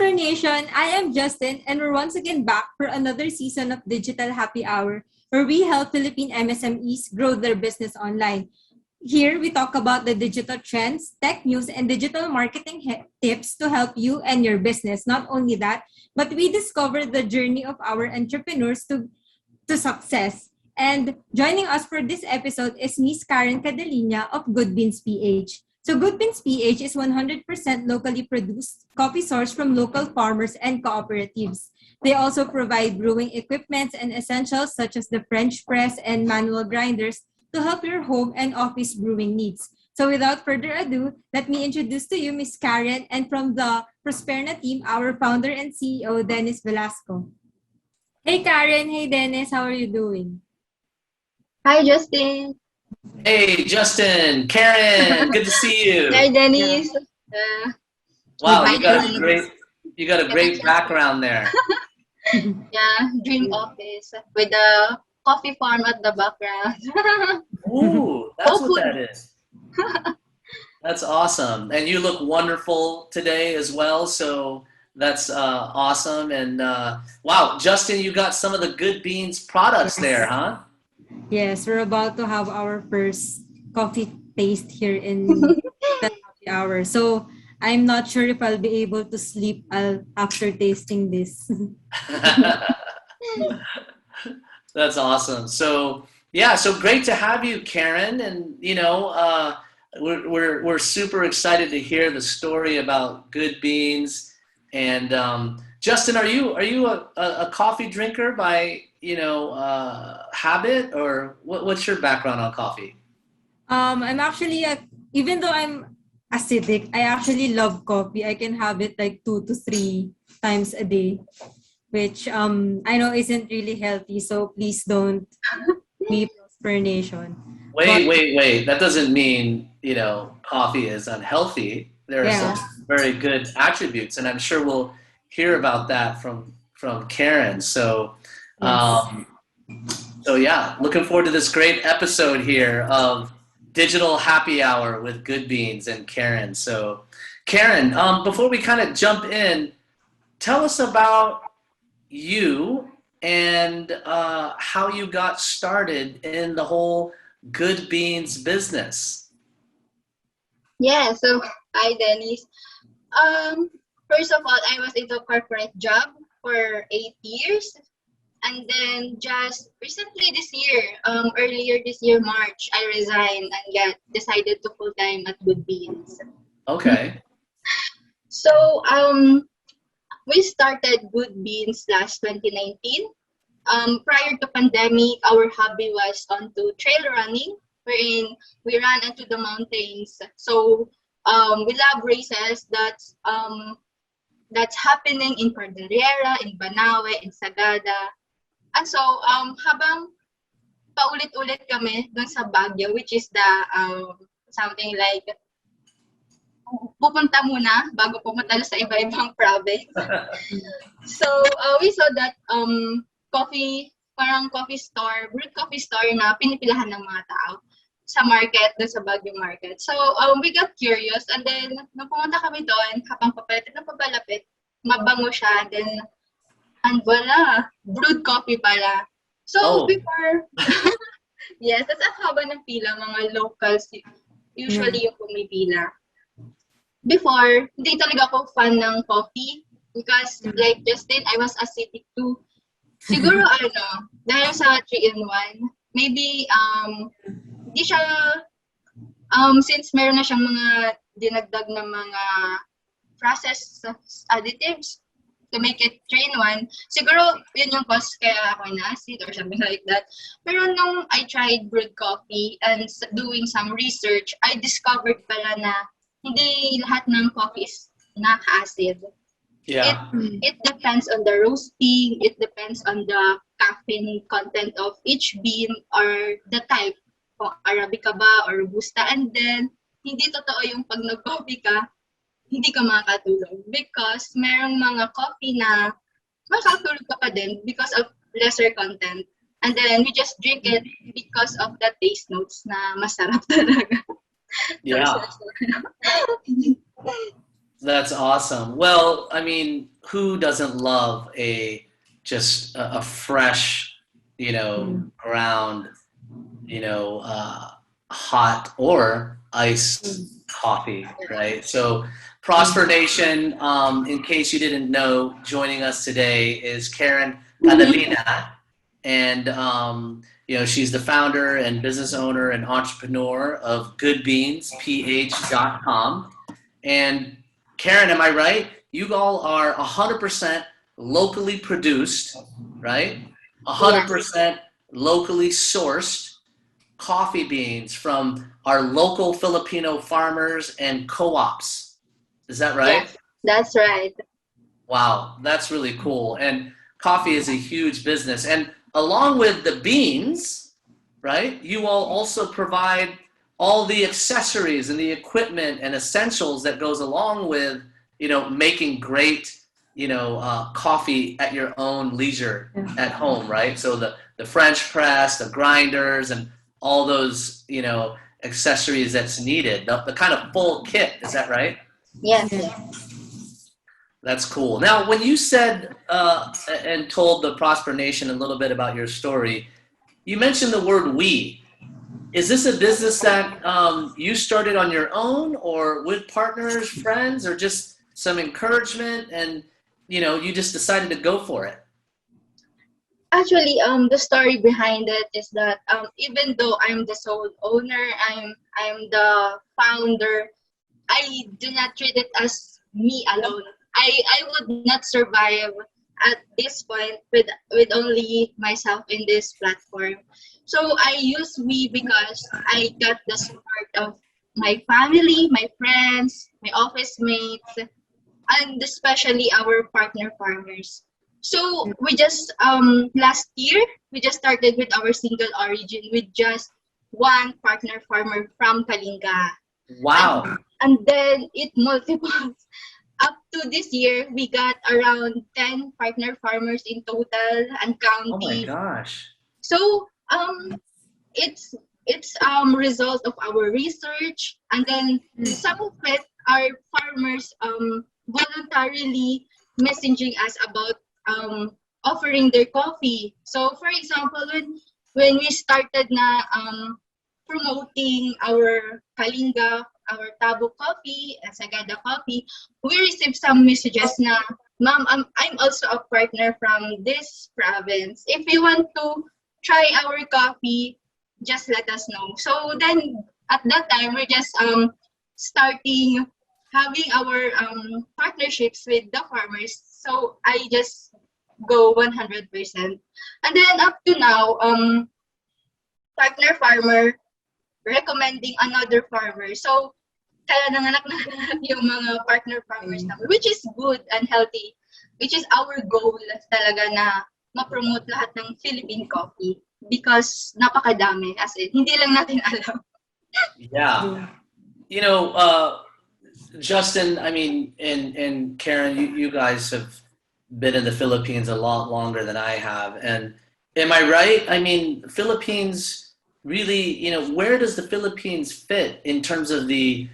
Prosper Nation, I am Justine, and we're once again back for another season of Digital Happy Hour, where we help Philippine MSMEs grow their business online. Here, we talk about the digital trends, tech news, and digital marketing tips to help you and your business. Not only that, but we discover the journey of our entrepreneurs to success. And joining us for this episode is Miss Karen Cadeliña of GoodBeansPH. So GoodBeansPH is 100% locally produced coffee sourced from local farmers and cooperatives. They also provide brewing equipment and essentials such as the French press and manual grinders to help your home and office brewing needs. So without further ado, let me introduce to you Miss Karen, and from the Prosperna team, our founder and CEO, Dennis Velasco. Hey Karen, hey Dennis, how are you doing? Hi Justine. Hey, Justine, Karen, good to see you. Hi Dennis. Wow, you got a great background there. Yeah, dream office with a coffee farm at the background. Ooh, that's what that is. That's awesome. And you look wonderful today as well, so that's awesome. And wow, Justine, you got some of the Good Beans products there, huh? Yes, we're about to have our first coffee taste here in the happy hour. So I'm not sure if I'll be able to sleep after tasting this. That's awesome. So yeah, so great to have you, Karen. And you know, we're super excited to hear the story about Good Beans. And Justine, are you a coffee drinker by habit, or what's your background on coffee? I'm actually even though I'm acidic, I actually love coffee. I can have it like 2 to 3 times a day, which I know isn't really healthy. So please don't be Prosper Nation. Wait. That doesn't mean coffee is unhealthy. There are some very good attributes, and I'm sure we'll hear about that from Karen. So. Yes. So yeah, looking forward to this great episode here of Digital Happy Hour with Good Beans and Karen. So Karen, before we kind of jump in, tell us about you and how you got started in the whole Good Beans business. Yeah, so hi Dennis. First of all, I was into a corporate job for 8 years. And then just recently this year, earlier this year, March, I resigned and decided to full-time at Good Beans. Okay. So we started Good Beans last 2019. Prior to pandemic, our hobby was onto trail running, wherein we ran into the mountains. So we love races that's happening in Cordilleras, in Banawe, in Sagada. And so, habang paulit-ulit kami dun sa Baguio, which is the something like pupunta muna bago pumunta sa iba-ibang province. So, we saw that coffee store, brewed coffee store na pinipilahan ng mga tao sa market, dun sa Baguio market. So, we got curious, and then nung pumunta kami doon, habang papalapit, mabango siya, and voila, brewed coffee pala. So before, yes, that's ang haba ng pila, mga locals, usually yung pumipila. Before, hindi talaga ako fan ng coffee because like Justine, I was acidic too. Siguro dahil sa 3-in-1, maybe hindi siya, since meron na siyang mga dinagdag na mga processed additives, to make it 3-in-1, siguro yun yung cause kaya ako na-acid or something like that. Pero nung I tried brewed coffee and doing some research, I discovered pala na hindi lahat ng coffee is nakaka-acid. Yeah. It depends on the roasting, it depends on the caffeine content of each bean or the type, kung Arabica ba or Robusta. And then, hindi totoo yung pag nag-coffee ka, hindi ka makakatulog because merong mga coffee na makakatulog ka pa din because of lesser content. And then we just drink it because of the taste notes na masarap talaga. Yeah. That's awesome. Well, I mean, who doesn't love a fresh, ground, hot or iced coffee, right? So Prosper Nation, in case you didn't know, joining us today is Karen Cadeliña, and she's the founder and business owner and entrepreneur of GoodBeansPH.com. And Karen, am I right? You all are 100% locally produced, right? 100% locally sourced coffee beans from our local Filipino farmers and co-ops. Is that right? Yes, that's right. Wow, that's really cool. And coffee is a huge business. And along with the beans, right, you all also provide all the accessories and the equipment and essentials that goes along with, making great, coffee at your own leisure at home, right? So the French press, the grinders, and all those, accessories that's needed, the kind of full kit. Is that right? Yes. That's cool. Now, when you said and told the Prosper Nation a little bit about your story, you mentioned the word we. Is this a business that you started on your own or with partners, friends, or just some encouragement and, you just decided to go for it? Actually, the story behind it is that even though I'm the sole owner, I'm the founder, I do not treat it as me alone. I would not survive at this point with only myself in this platform. So I use we because I got the support of my family, my friends, my office mates, and especially our partner farmers. So we just last year we just started with our single origin with just one partner farmer from Kalinga. Wow. And then it multiplies. Up to this year, we got around 10 partner farmers in total and counting. Oh my gosh. So it's result of our research, and then some of it are farmers voluntarily messaging us about offering their coffee. So for example, when we started na promoting our Kalinga, our Tabo coffee, and Sagada coffee, we received some messages na, Ma'am, I'm also a partner from this province. If you want to try our coffee, just let us know. So then, at that time, we're just starting having our partnerships with the farmers. So I just go 100%. And then up to now, partner farmer recommending another farmer. So, kaya nanganak yung mga partner farmers namin, which is good and healthy, which is our goal talaga na ma-promote lahat ng Philippine coffee because napakadami, as in, hindi lang natin alam. Yeah. Justin, I mean, and Karen, you guys have been in the Philippines a lot longer than I have. And am I right? I mean, Philippines really, where does the Philippines fit in terms of the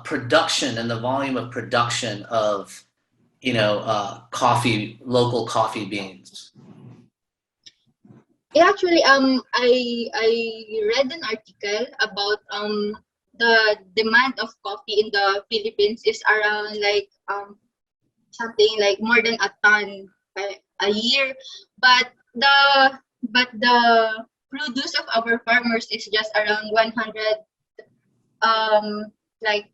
production and the volume of production of, coffee, local coffee beans? Actually, I read an article about the demand of coffee in the Philippines is around like something like more than a ton a year, but the produce of our farmers is just around 100 like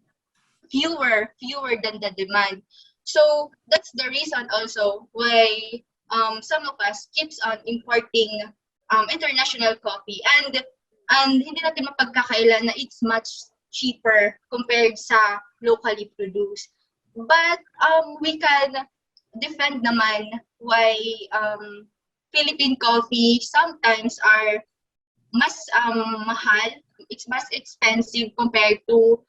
fewer than the demand. So that's the reason also why some of us keeps on importing international coffee, and hindi natin mapagkakailan na it's much cheaper compared sa locally produced. But we can defend naman why Philippine coffee sometimes are mas mahal, it's mas expensive compared to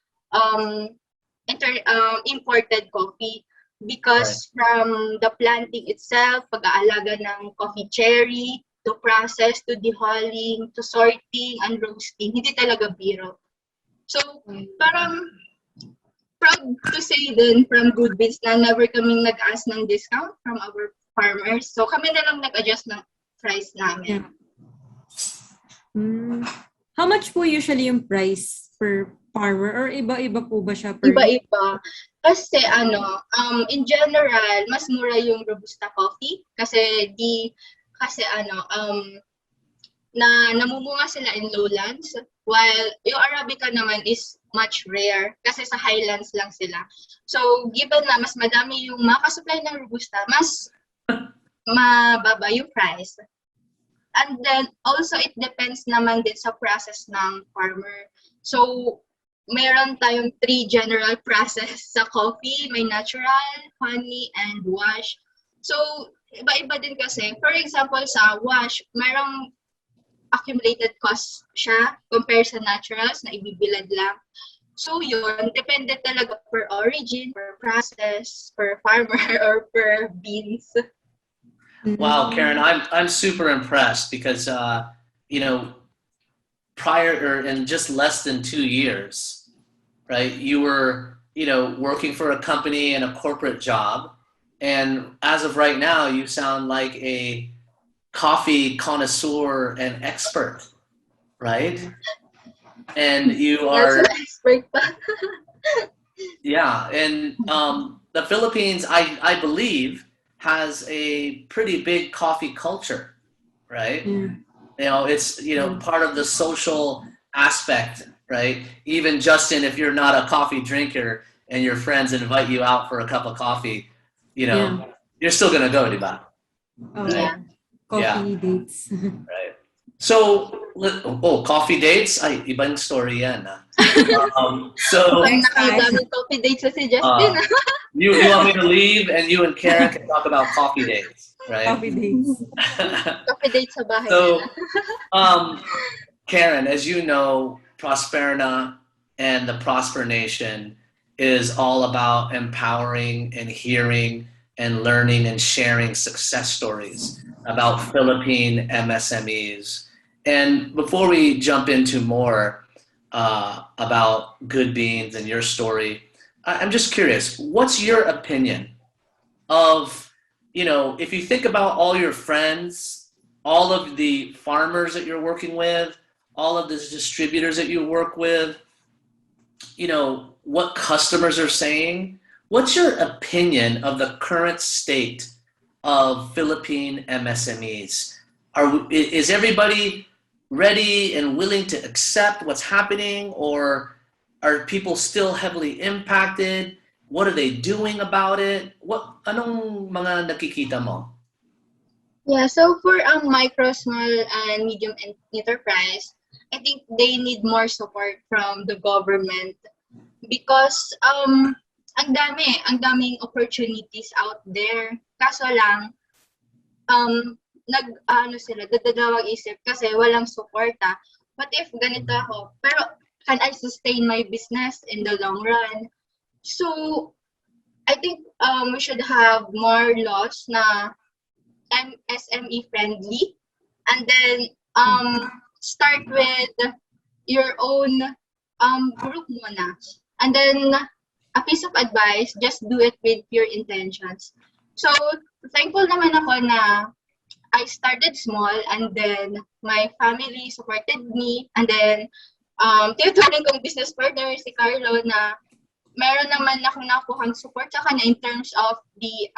imported coffee because from the planting itself, pag-aalaga ng coffee cherry, to process, to dehulling, to sorting, and roasting, hindi talaga biro. So, parang proud to say din from Good Beans na never kaming nag-ask ng discount from our farmers. So kami na lang nag-adjust ng price namin. Yeah. How much po usually yung price per farmer or iba-iba po ba siya per Iba-iba. Kasi in general, mas mura yung Robusta coffee kasi namumunga sila in lowlands while yung Arabica naman is much rare kasi sa highlands lang sila. So, given na mas madami yung makasupply ng Robusta, mas mababa yung price. And then, also, it depends naman din sa process ng farmer. So, meron tayong 3 general process sa coffee. May natural, honey, and wash. So, iba-iba din kasi. For example, sa wash, merong accumulated cost siya compared sa naturals na ibibilad lang. So yun, depende talaga per origin, per process, per farmer, or per beans. Wow, Karen, I'm super impressed because prior or in just less than 2 years, right? You were working for a company and a corporate job, and as of right now, you sound like a coffee connoisseur and expert, right? And you are That's an expert pa. yeah, and the Philippines, I believe, has a pretty big coffee culture, right? It's part of the social aspect, right? Even Justine, if you're not a coffee drinker and your friends invite you out for a cup of coffee, you're still gonna go, diba? Oh, yeah. Coffee dates. Right. So, coffee dates? Ay, ibang story yan. So, Nakakadaming coffee dates sa si Justine. you want me to leave and you and Karen can talk about coffee dates, right? Coffee dates. Coffee dates sa bahay. So, Karen, as you know, Prosperna and the Prosper Nation is all about empowering and hearing and learning and sharing success stories about Philippine MSMEs. And before we jump into more about Good Beans and your story, I'm just curious, what's your opinion of, if you think about all your friends, all of the farmers that you're working with, all of the distributors that you work with, what customers are saying, what's your opinion of the current state of Philippine MSMEs? Is everybody ready and willing to accept what's happening, or are people still heavily impacted? What are they doing about it? Anong mga nakikita mo? Yeah, so for micro, small, and medium enterprise, I think they need more support from the government because ang daming opportunities out there. Kaso lang, dadalawang isip kasi walang suporta. What if ganito ako? Pero can I sustain my business in the long run? So, I think we should have more laws na MSME friendly, and then start with your own group muna. And then a piece of advice, just do it with pure intentions. So, thankful naman ako na I started small, and then my family supported me, and then tinuturing kong business partner, si Carlo, na meron naman akong nakuhang support sa kanya in terms of the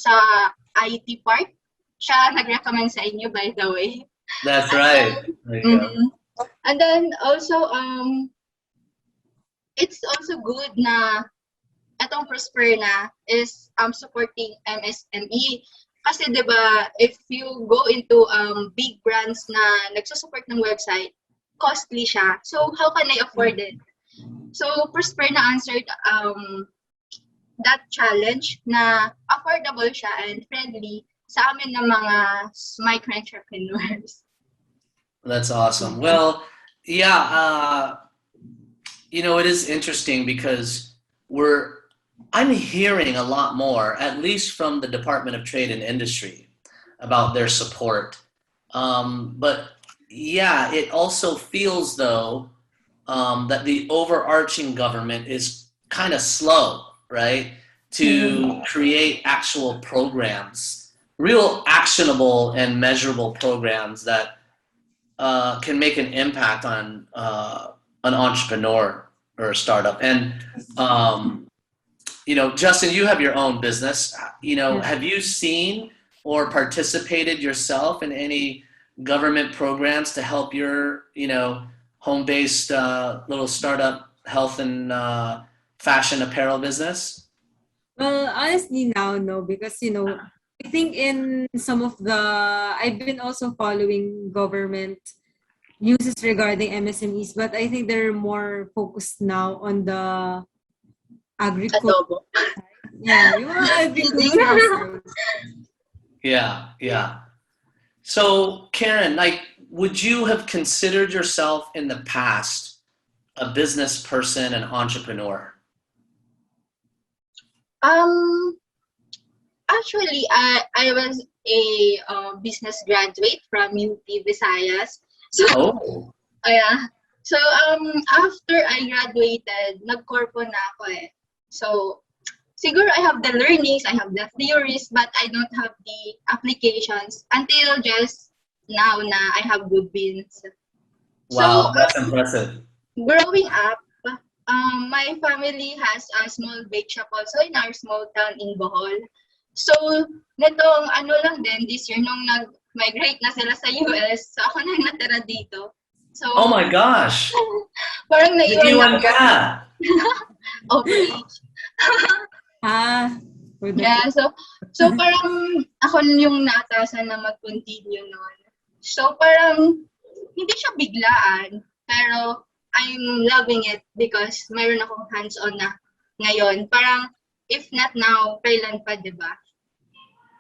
sa IT part. Siya nag-recommend sa inyo, by the way. That's right. There you go. And then also, it's also good na itong Prosperna is supporting MSME. Kasi diba, if you go into big brands na nagsusupport ng website, costly siya. So how can I afford it? So Prosperna answered that challenge na affordable siya and friendly sa amin ng mga micro-entrepreneurs. That's awesome. Well, yeah, it is interesting because I'm hearing a lot more, at least from the Department of Trade and Industry, about their support. But yeah, it also feels though that the overarching government is kind of slow, right? To create actual programs, real actionable and measurable programs that can make an impact on an entrepreneur or a startup. And Justine, you have your own business. Have you seen or participated yourself in any government programs to help your, home-based little startup health and fashion apparel business? Well, honestly now, no, because, I think in some of I've been also following government uses regarding MSMEs, but I think they're more focused now on the agriculture. Adobo. Yeah, yung mga agricultural side. Yeah. So, Karen, would you have considered yourself in the past a business person, an entrepreneur? Actually, I was a business graduate from UP Visayas. So, yeah. So, after I graduated, nag-corpo na ako eh. So, siguro I have the learnings, I have the theories, but I don't have the applications until just now na I have GoodBeans. Wow, So, that's impressive. growing up, my family has a small bake shop also in our small town in Bohol. So, netong lang din, this year, nung nag-migrate na sila sa US, so ako na natira dito. So, oh my gosh! Parang naiwan ka! Overage. Yeah, so parang ako yung naatasan na mag-continue nun. So parang hindi siya biglaan, pero I'm loving it because mayroon akong hands-on na ngayon. Parang if not now, kailan pa, di ba?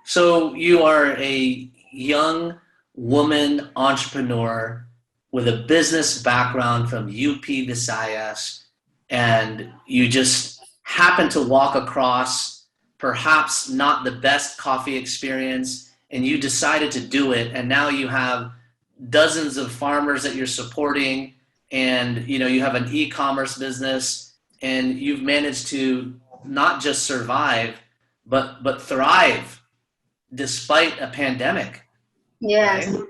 So you are a young woman entrepreneur with a business background from UP Visayas, and you just happen to walk across perhaps not the best coffee experience, and you decided to do it, and now you have dozens of farmers that you're supporting, and you have an e-commerce business, and you've managed to not just survive but thrive despite a pandemic. Yes. Right?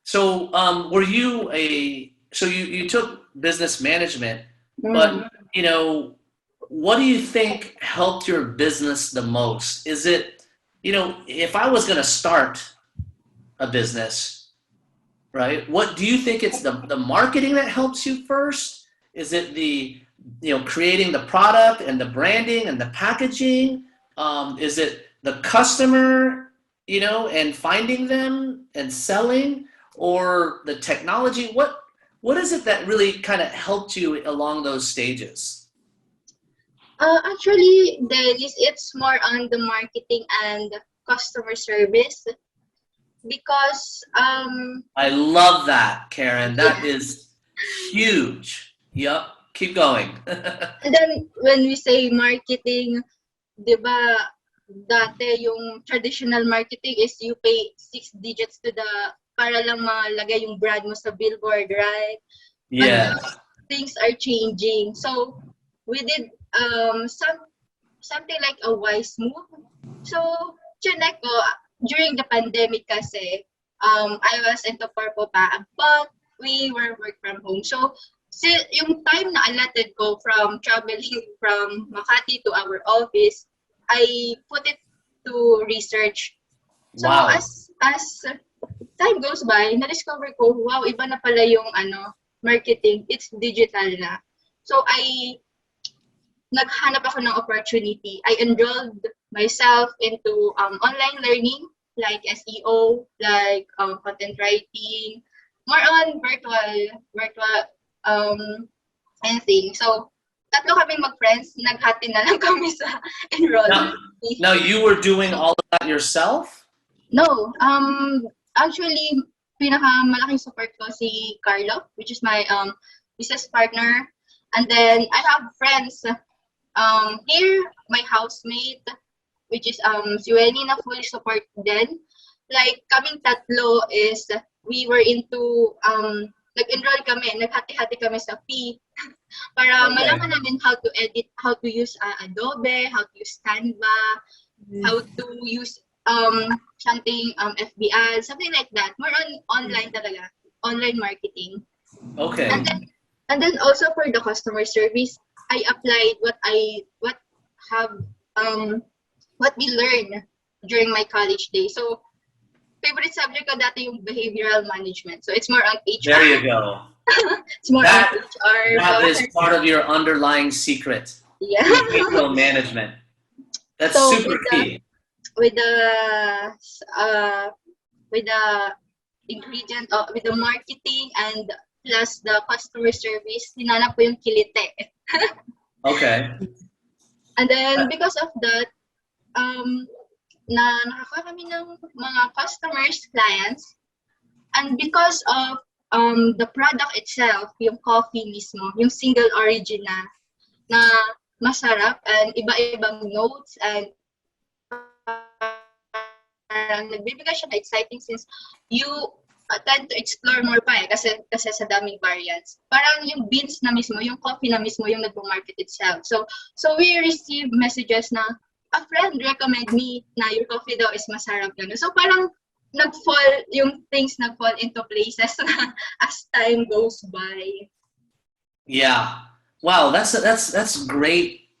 So were you you took business management, but what do you think helped your business the most? Is it, if I was going to start a business, right? What do you think it's the marketing that helps you first? Is it the, creating the product and the branding and the packaging? Is it the customer, and finding them and selling, or the technology? What is it that really kind of helped you along those stages? Actually, it's more on the marketing and customer service because I love that, Karen. That is huge. Yep. Keep going. And then when we say marketing, di ba, dati yung traditional marketing is you pay 6 digits to para lang malagay yung brand mo sa billboard, right? Yeah. But things are changing. So we did something like a wise move. So chinek ko during the pandemic kasi I was into corpo pa, but we were work from home. So yung time na allotted ko from traveling from Makati to our office, I put it to research. So wow. as time goes by, na-discover ko, wow, iba na pala yung marketing. It's digital na. So naghanap ako ng opportunity. I enrolled myself into online learning like SEO, like content writing, more on virtual anything. So tatlo kaming mag-friends, naghati na lang kami sa enrollment. Now you were doing all of that yourself? No, actually pinakamalaking support ko si Carlo, which is my business partner, and then I have friends here, my housemate, which is si Wenny na fully support din. Like kaming tatlo is we were into nag-enroll kami, naghati-hati kami sa fee. Para Okay. malaman namin how to edit, how to use Adobe, how to use Canva, how to use something FB ads, something like that. More on online talaga, online marketing. Okay. And then also for the customer service, I applied what we learned during my college days. So favorite subject ko dati yung behavioral management. So it's more on HR. There you go. It's more on HR. That is part of your underlying secret. Yeah. Behavioral management. That's So super key. With the ingredient, with the marketing and plus the customer service, hinanap ko yung kilite. Okay. And then because of that, nakaka kami ng mga customers, clients, and because of the product itself, yung coffee mismo, yung single origin na masarap and iba-ibang notes and nagbibigay siya na exciting since you tend to explore more pa kasi sa daming variants. Parang yung beans na mismo, yung coffee na mismo yung nagpo-market itself. So we receive messages na a friend recommend me na your coffee daw is masarap gano'n. So parang yung things nag-fall into places na as time goes by. Yeah. Wow, that's great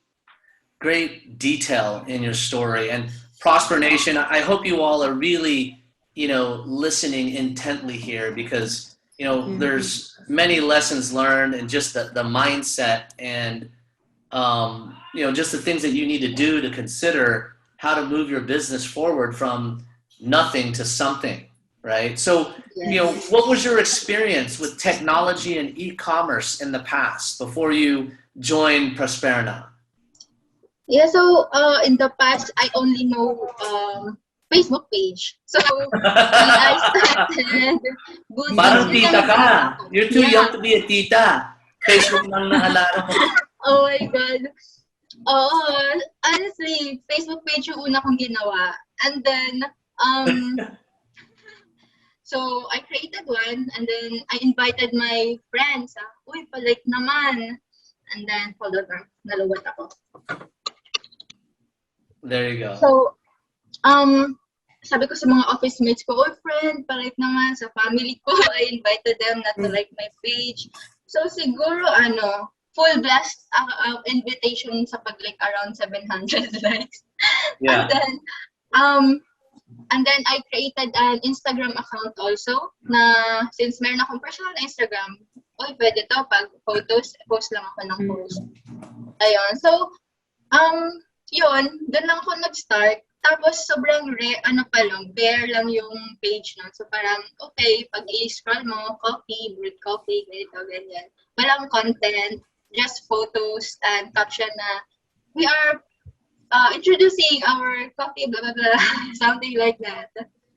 detail in your story. And Prosper Nation, I hope you all are really, listening intently here because, there's many lessons learned and just the mindset and, just the things that you need to do to consider how to move your business forward from nothing to something, right? So, what was your experience with technology and e-commerce in the past before you joined Prosperna? Yeah, so in the past, I only know Facebook page. So I started good. Parang tita ka. You're too young to be a tita. Facebook lang naalala mo. Oh my God. Honestly, Facebook page yung una kong ginawa. And then, so I created one and then I invited my friends. Uy, palike naman. And then, hold on, naluwat ako. There you go. So, sabi ko sa mga office mates ko, oh friend, palike naman. Sa family ko, I invited them not to like my page. So siguro, full blast invitation sa pag-like around 700 likes. Yeah. And then I created an Instagram account also na since meron akong personal na Instagram, pwede to pag photos, post lang ako ng post. Ayun. So, yun, doon lang ako nag-start. Tapos sobrang bare lang yung page nun. So parang, okay, pag i-scroll mo, coffee, brewed coffee, ganyan. Walang content, just photos and caption na we are introducing our coffee, blah, blah, blah, something like that.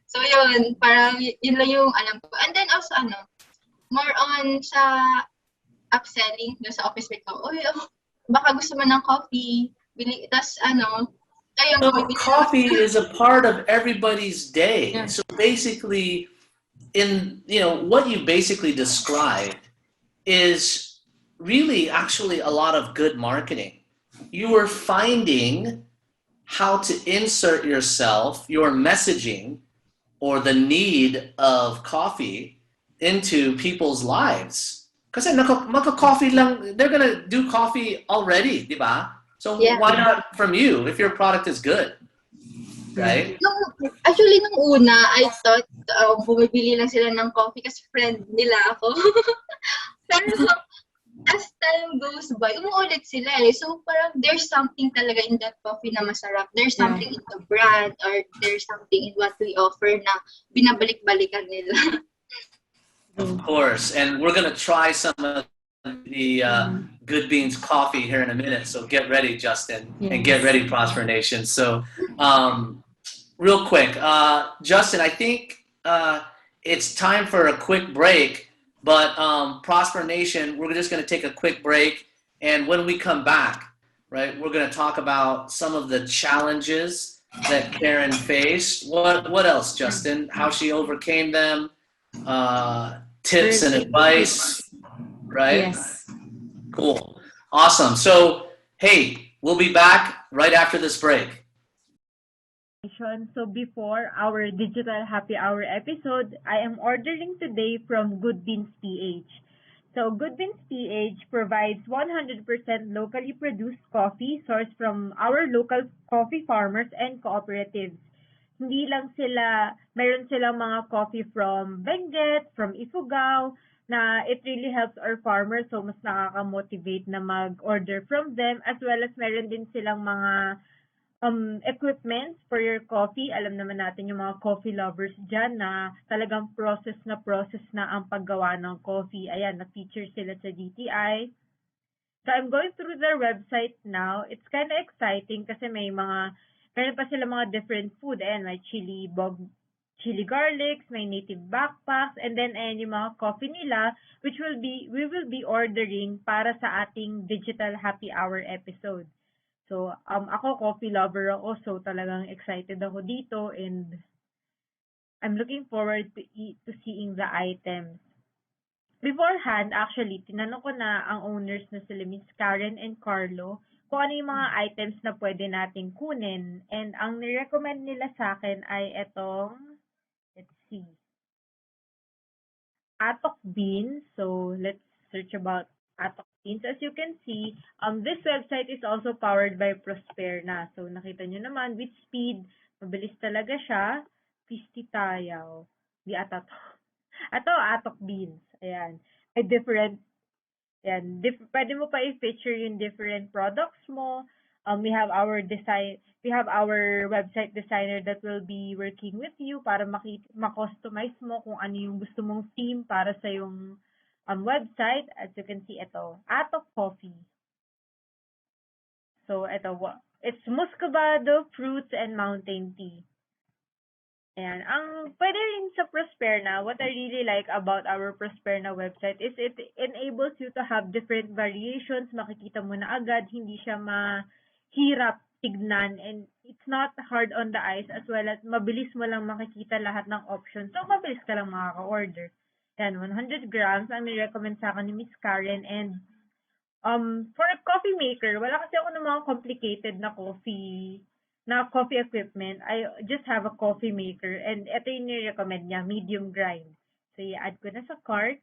So yun, parang yun lang yung alam ko. And then also, more on sa upselling doon sa office mate ko. Baka gusto mo ng coffee, bili, tas So coffee is a part of everybody's day. Yeah. So basically, what you basically described is really actually a lot of good marketing. You were finding how to insert yourself, your messaging, or the need of coffee into people's lives. Kasi maka-coffee lang, they're gonna do coffee already, di ba? So why not from you if your product is good, right? Actually, nung una, I thought bumibili lang sila ng coffee kasi friend nila ako. Pero as time goes by, umuulit sila eh. So parang there's something talaga in that coffee na masarap. There's something in the brand or there's something in what we offer na binabalik-balikan nila. Of course, and we're gonna try some of the Good Beans coffee here in a minute, so get ready, Justine, and get ready, Prosper Nation. So real quick, Justine, I think it's time for a quick break, but Prosper Nation, we're just going to take a quick break, and when we come back, right, we're going to talk about some of the challenges that Karen faced. What else, Justine? How she overcame them, tips and advice, right? Yes. Cool. Awesome. So, hey, we'll be back right after this break. So before our digital happy hour episode, I am ordering today from GoodBeansPH. So GoodBeansPH provides 100% locally produced coffee sourced from our local coffee farmers and cooperatives. Hindi lang sila, meron silang mga coffee from Benguet, from Ifugao, na it really helps our farmers, so mas nakaka-motivate na mag-order from them, as well as meron din silang mga equipment for your coffee. Alam naman natin yung mga coffee lovers dyan na talagang process na ang paggawa ng coffee. Ayan, na-feature sila sa DTI. So I'm going through their website now. It's kind of exciting kasi meron pa sila mga different food. Ayan, may chili garlics, may native backpacks, and then ayan yung mga coffee nila, which we will be ordering para sa ating digital happy hour episode. So, ako coffee lover ako, so talagang excited ako dito, and I'm looking forward to seeing the items. Beforehand, actually, tinanong ko na ang owners na sila Miss Karen and Carlo kung ano yung mga items na pwede nating kunin. And ang nirecommend nila sa akin ay etong, let's see, atok beans. So, let's search about atok beans. As you can see, this website is also powered by Prosperna. So, nakita nyo naman, with speed, mabilis talaga siya. Pisti tayaw. Di ata to. Ato, atok beans. Ayan. May different, ayan. Pwede mo pa i-feature yung different products mo. We have our website designer that will be working with you para ma-customize mo kung ano yung gusto mong theme para sa yung website. As you can see, ito, Atok Coffee. So, ito, it's muscovado, fruits, and mountain tea. Ayan. Ang pwede rin sa Prosperna, what I really like about our Prosperna website is it enables you to have different variations. Makikita mo na agad, hindi siya mahirap tignan, and it's not hard on the eyes, as well as mabilis mo lang makikita lahat ng options. So, mabilis ka lang makaka-order. Yan, 100 grams ang ni-recommend sa akin ni Miss Karen, and for a coffee maker, wala kasi ako ng mga complicated na coffee equipment. I just have a coffee maker, and ito yung ni-recommend niya, medium grind. So, i-add ko na sa cart.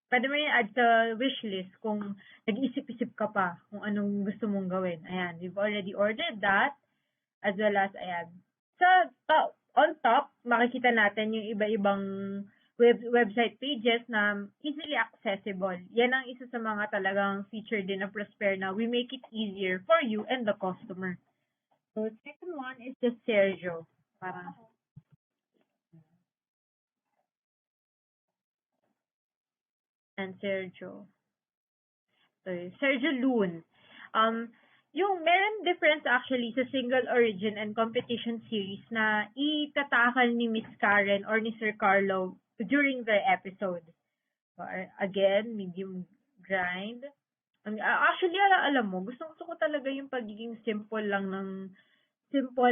Pwede mo i-add sa wishlist kung nag-isip-isip ka pa kung anong gusto mong gawin. Ayan, we've already ordered that, as well as, ayan. On top, makikita natin yung iba-ibang website pages na easily accessible. Yan ang isa sa mga talagang feature din ng Prosperna. We make it easier for you and the customer. So, second one is the Sergio. And Sergio. So, Sergio Loon. Yung meron difference actually sa single origin and competition series na itatakal ni Miss Karen or ni Sir Carlo during the episode. So, again, medium grind. Actually, alam mo, gusto ko talaga yung pagiging simple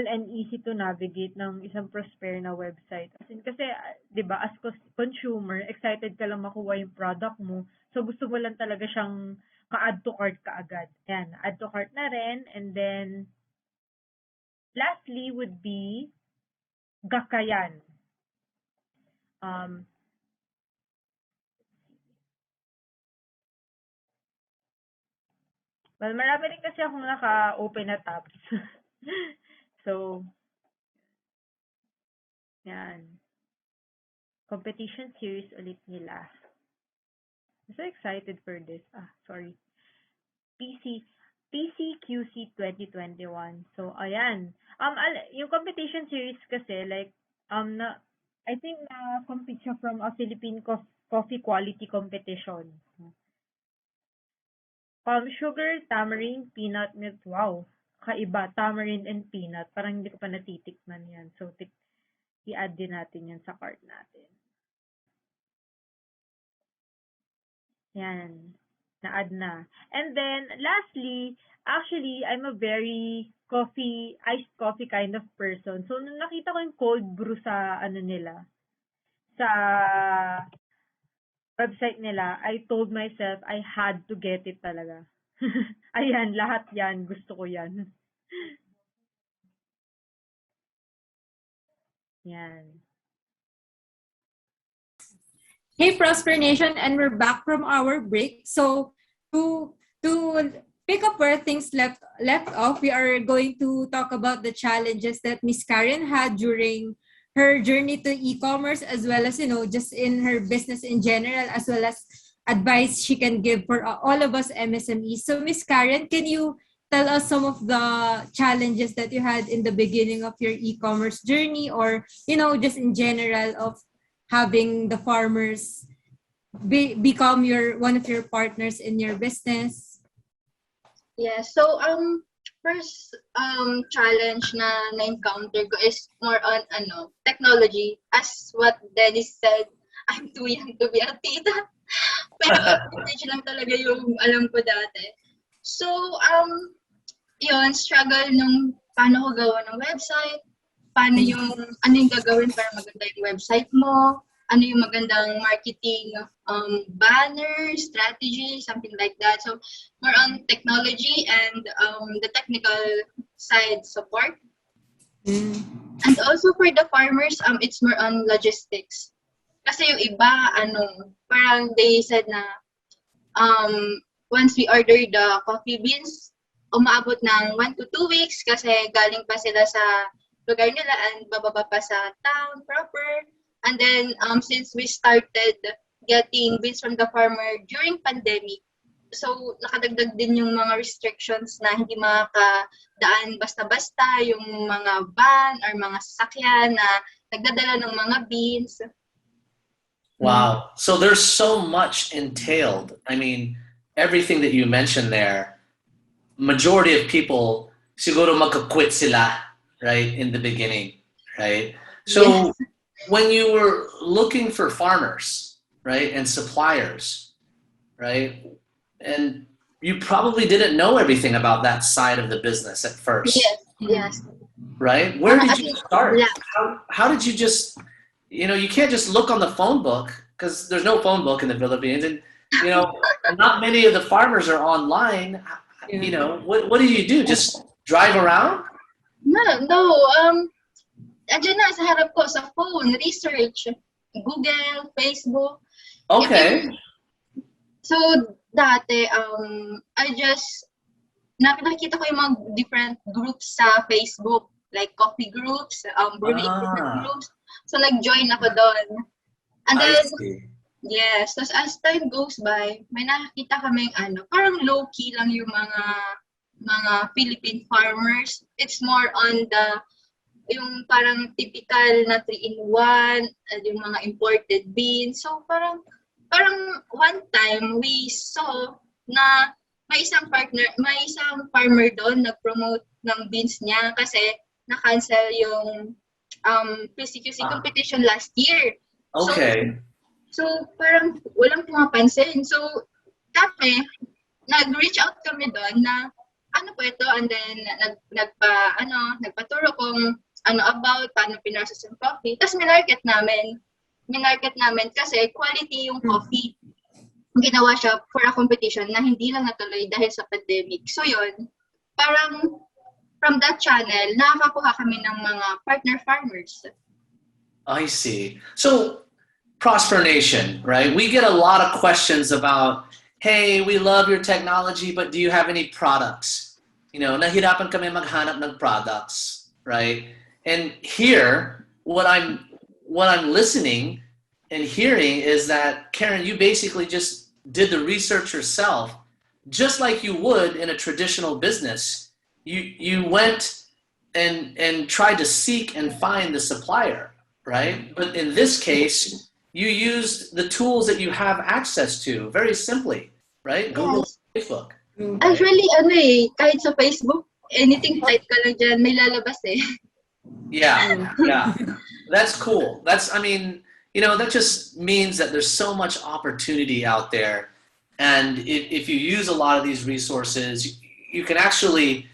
and easy to navigate ng isang Prosperna website. Kasi, di ba, as consumer, excited ka lang makuha yung product mo. So, gusto mo lang talaga siyang ka-add to cart ka agad. Ayan, add to cart na rin. And then, lastly would be Gakayan. Well, marami rin kasi akong naka-open na tabs. So, yan. Competition series ulit nila. I'm so excited for this. Sorry. PCQC 2021. So, ayan. Yung competition series kasi, like, I think na-compete siya from a Philippine coffee quality competition. Palm sugar, tamarind, peanut milk. Wow. Kaiba. Tamarind and peanut. Parang hindi ko pa natitikman yan. So, i-add din natin yan sa cart natin. Yan. Na-add na. And then, lastly, actually, I'm a very iced coffee kind of person. So, nung nakita ko yung cold brew sa, nila, sa website nila, I told myself I had to get it talaga. Ayan, lahat yan. Gusto ko yan. Yan. Hey, Prosper Nation, and we're back from our break. So to pick up where things left off, we are going to talk about the challenges that Miss Karen had during her journey to e-commerce, as well as just in her business in general, as well as advice she can give for all of us MSMEs. So, Miss Karen, can you tell us some of the challenges that you had in the beginning of your e-commerce journey, or just in general of having the farmers become one of your partners in your business? Yeah, so first challenge na encounter ko is more on technology. As what Dennis said, I'm too young to be a tita. Pero vintage lang talaga yung alam ko dati. So yun, struggle nung paano ko gawa ng website, ano yung gagawin para maganda yung website mo, ano yung magandang marketing banner, strategy, something like that. So more on technology and the technical side support. And also for the farmers, it's more on logistics. Kasi yung iba, parang they said na once we order the coffee beans, umaabot ng 1 to 2 weeks kasi galing pa sila sa lugar nila and bababa pa sa town proper. And then, since we started getting beans from the farmer during pandemic, so nakadagdag din yung mga restrictions na hindi makakadaan basta-basta yung mga van or mga sasakyan na nagdadala ng mga beans. Wow. So there's so much entailed. I mean, everything that you mentioned there, majority of people siguro magka-quit sila, right, in the beginning, right? So yes. When you were looking for farmers, right, and suppliers, right, and you probably didn't know everything about that side of the business at first. Yes. Right? Where did you start? How did you just, you can't just look on the phone book because there's no phone book in the Philippines, and not many of the farmers are online. What do you do? Just drive around? No. Andiyan na sa harap ko sa phone, research, Google, Facebook. Okay. So dati, I just nakita ko yung mga different groups sa Facebook, like coffee groups, brewing groups. So nag-join ako doon. And then, yes, so as time goes by, may nakakita kaming parang low-key lang yung mga Philippine farmers. It's more on yung parang typical na 3-in-1, yung mga imported beans. So parang one time we saw na may isang farmer doon nag-promote ng beans niya kasi na-cancel yung PCQC competition last year. Okay. So parang walang pumapansin. So kami, nag-reach out kami doon na ano po ito, and then nagpaturo kung about paano pinrocess yung coffee. Tapos minarket namin kasi quality yung coffee. Ginawa siya for a competition na hindi lang natuloy dahil sa pandemic. So yun, parang from that channel, nakakakuha kami ng mga partner farmers. I see. So, Prosper Nation, right? We get a lot of questions about, hey, we love your technology, but do you have any products? Nahirapan kami maghanap ng products, right? And here, what I'm listening and hearing is that, Karen, you basically just did the research yourself, just like you would in a traditional business. You went and tried to seek and find the supplier, right? But in this case, you used the tools that you have access to very simply, right? Google, Facebook. Actually, kahit sa Facebook, anything type ka lang dyan, may lalabas eh. Yeah. That's cool. that just means that there's so much opportunity out there. And if you use a lot of these resources, you can actually,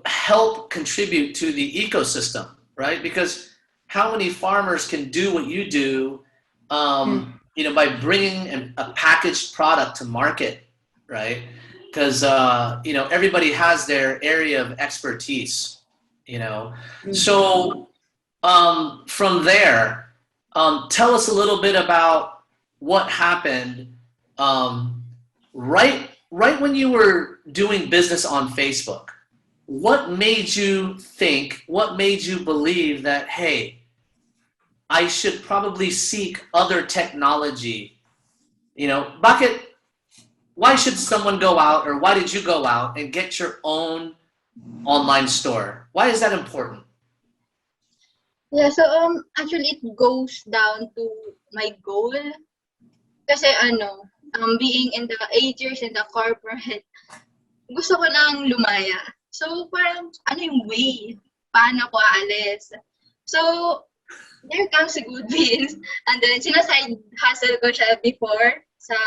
help contribute to the ecosystem, right? Because how many farmers can do what you do you know, by bringing a packaged product to market, right? Because you know, everybody has their area of expertise, you know. So from there, tell us a little bit about what happened right when you were doing business on Facebook. What made you think? What made you believe that, hey, I should probably seek other technology? You know, why should someone go out, or why did you go out and get your own online store? Why is that important? Yeah, so actually it goes down to my goal. Kasi being in the 8 years in the corporate, gusto ko nang lumaya. So parang ano yung way? Paano ko aalis? So there comes si GoodBeans, and then sinaside hustle ko siya before sa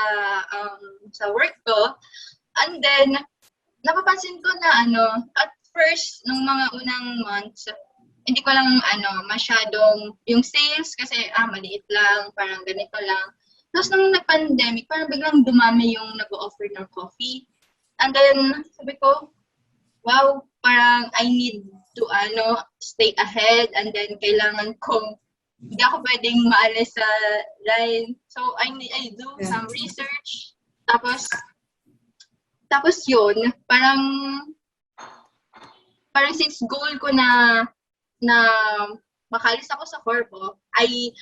work ko. And then napapansin ko na at first nung mga unang months, hindi ko lang masyadong yung sales kasi maliit lang, parang ganito lang. Tapos nung nag-pandemic, parang biglang dumami yung nag-offer ng coffee. And then sabi ko, wow, parang I need to stay ahead, and then kailangan kong hindi ako pwedeng maalis sa line. So I do some research. Tapos yun, parang since goal ko na makalis ako sa corpo, I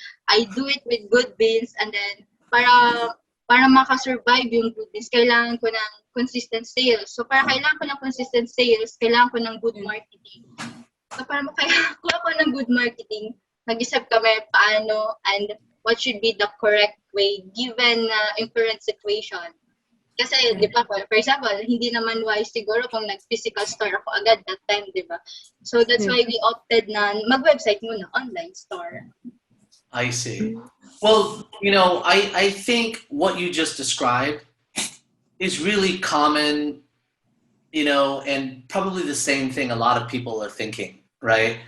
do it with GoodBeans, and then para makasurvive yung GoodBeans, kailangan ko ng consistent sales. So para kailangan ko ng consistent sales, kailangan ko ng good marketing. So para makakuha ko ng good marketing, nag-isip kami paano and what should be the correct way given yung current situation. Kasi, di ba, for example, hindi naman wise siguro kung nag-physical store ako agad that time, di ba? So that's why we opted na mag-website muna, online store. I see. Well, you know, I think what you just described is really common, you know, and probably the same thing a lot of people are thinking, right?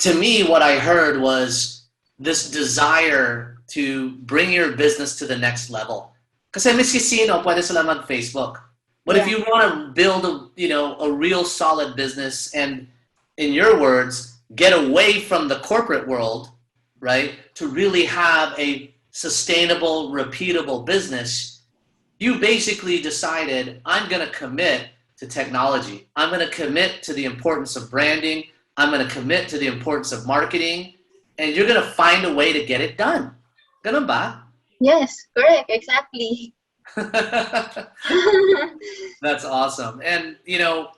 To me, what I heard was this desire to bring your business to the next level. Kasi miski sino pwede sila mag-Facebook. But if you want to build a real solid business and, in your words, get away from the corporate world, right, to really have a sustainable, repeatable business, you basically decided, I'm going to commit to technology. I'm going to commit to the importance of branding. I'm going to commit to the importance of marketing. And you're going to find a way to get it done. Ganun ba? Yes, correct, exactly. That's awesome. And, you know,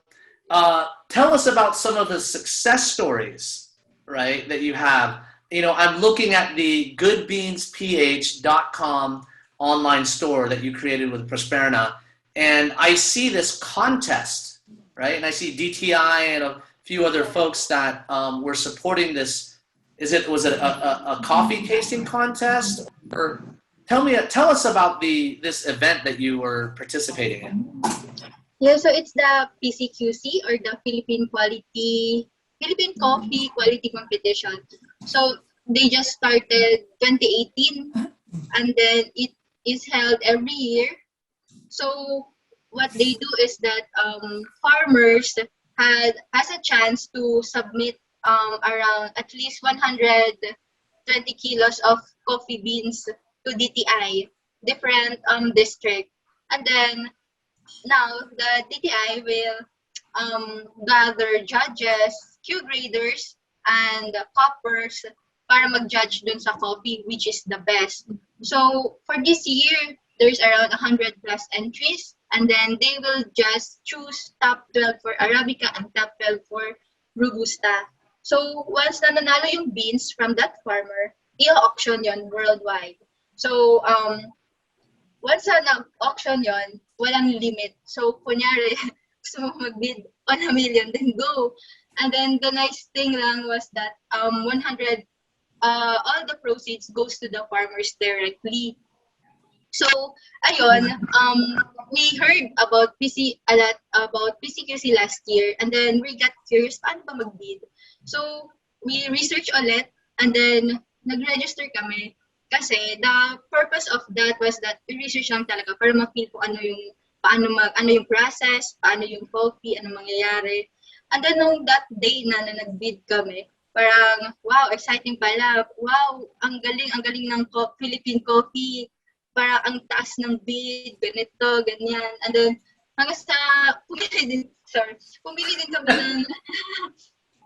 tell us about some of the success stories, right, that you have. You know, I'm looking at the GoodBeansPH.com online store that you created with Prosperna, and I see this contest, right? And I see DTI and a few other folks that were supporting this. Was it a coffee tasting contest? Or tell us about this event that you were participating in. Yeah, so it's the PCQC, or the Philippine Coffee Quality Competition. So they just started 2018, and then it is held every year. So what they do is that farmers has a chance to submit around at least 120 kilos of coffee beans to DTI, different district. And then now the DTI will gather judges, Q graders, and coppers para mag-judge dun sa coffee, which is the best. So for this year, there's around 100 plus entries, and then they will just choose top 12 for Arabica and top 12 for Robusta. So once na nanalo yung beans from that farmer, i-auction yon worldwide. So once na nag-auction yon, walang limit. So kunyari, gusto mo mag-bid on a million, then go. And then the nice thing lang was that 100 all the proceeds goes to the farmers directly. So ayun, we heard about a lot about PCQC last year, and then we got curious paano ba mag-bid. So we research ulit, and then nag-register kami. Kasi the purpose of that was that research lang talaga para ma-feel ko ano yung process, paano yung coffee, ano mangyayari. And then nung that day na nag-bid kami, parang wow, exciting pala. Wow, ang galing ng Philippine coffee. Parang ang taas ng bid, ganito, ganyan. And then hanggang sa pumili din kami